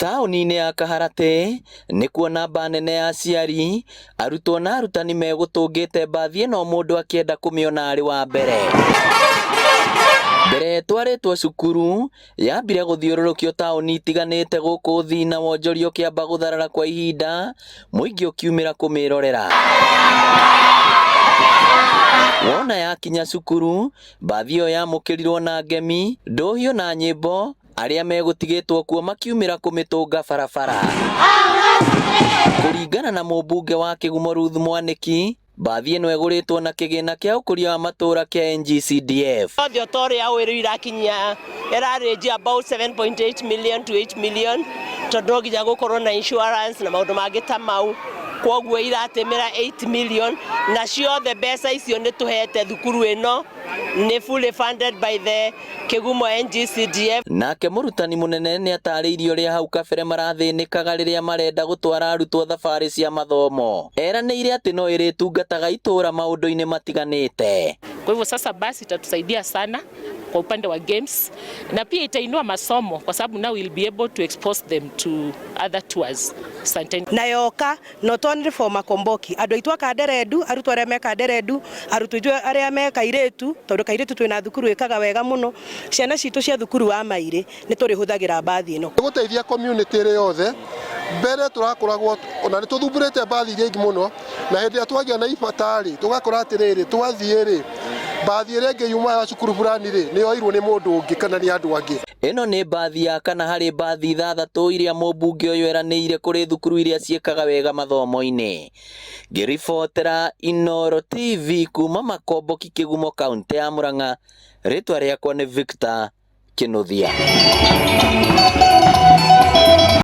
Taũni-inĩ ya Kaharate nĩ kuo namba nene ya aciari, arutwo na arutani megũtũngĩte mbathi ĩno mũndũ akĩenda kũmĩona arĩ wa mbere. Mbere twarĩtwo cukuru, yambire gũthiũrũrũkio taũni itiganĩte gũkũ thĩ na wonjoria ũkĩamba gũtharara kwa ihinda, mũingĩ ũkiumĩra kũmĩrorera. Wona yakinya cukuru, mbathi ĩyo yamũkĩrirwo na ngemi, ndũhiũ na nyĩmbo, arĩa megũtigĩtwo kuo makiumĩra kũmĩtũnga barabara. Kũringana na mũmbunge wa Kĩgumo Ruth Mwanĩki, mbathi ĩno ĩgũrĩtwo na kĩgĩna kĩa ũkũria wa matũũra kĩa NGCDF. Othe ũtorĩa wĩrĩ irakinyia ĩrarĩnjia about 7.8 million to 8 million, tondũ no nginya gũkorwo na insurance na maũndũ mangĩ ta mau. Kwoguo iratĩmĩra 8 million, na ciothe mbeca icio nĩ tũhete thukuru ĩno, nĩ fully funded by the Kĩgumo NGCDF. Nake mũrutani mũnene nĩ atarĩirie ũrĩa hau kabere marathĩnĩkaga rĩrĩa marenda gũtwara arutwo thabarĩ cia mathomo. Eranĩire atĩ no ĩrĩtungataga itũũra maũndũ-inĩ matiganĩte. Kwa hivyo sasa basi itatusaidia sana kwa upande wa games, na pia itainua masomo kwa sababu now we'll be able to expose them to other tours. Na yoka no tonire for Makomboki andũ aitũ akanderendu, arutwo arĩa mekanderendu, arutwo arĩa mekairĩtu, tondũ kairĩtu twĩna thukuru ĩkaga wega mũno, ciana citũ cia thukuru wa Mairĩ nĩ tũrĩhũthagĩra mbathi ĩno gũteithia community ĩrĩ yothe. Mbere tũrakoragwo ona nĩ tũthumbũrĩte mbathi iria ingĩ mũno, na hĩndĩ ĩrĩa twagĩa na ibatarĩ tũgakora atĩrĩrĩ, twathiĩ-rĩ mbathi ĩrĩa ĩngĩ yuma ya cukuru fulani-rĩ nĩ yoirwo nĩ mũndũ ũngĩ kana nĩ andũ angĩ. Ĩno nĩ mbathi ya kana harĩ mbathi 6 iria mũmbunge ũyũ eranĩire kũrĩ thukuru iria ciĩkaga wega mathomo-inĩ. Ngĩribotera Inooro TV kuma Makomboki, Kĩgumo, kaũntĩ ya Mũrang'a, rĩtwa rĩakwa nĩ Victor Kĩnuthia.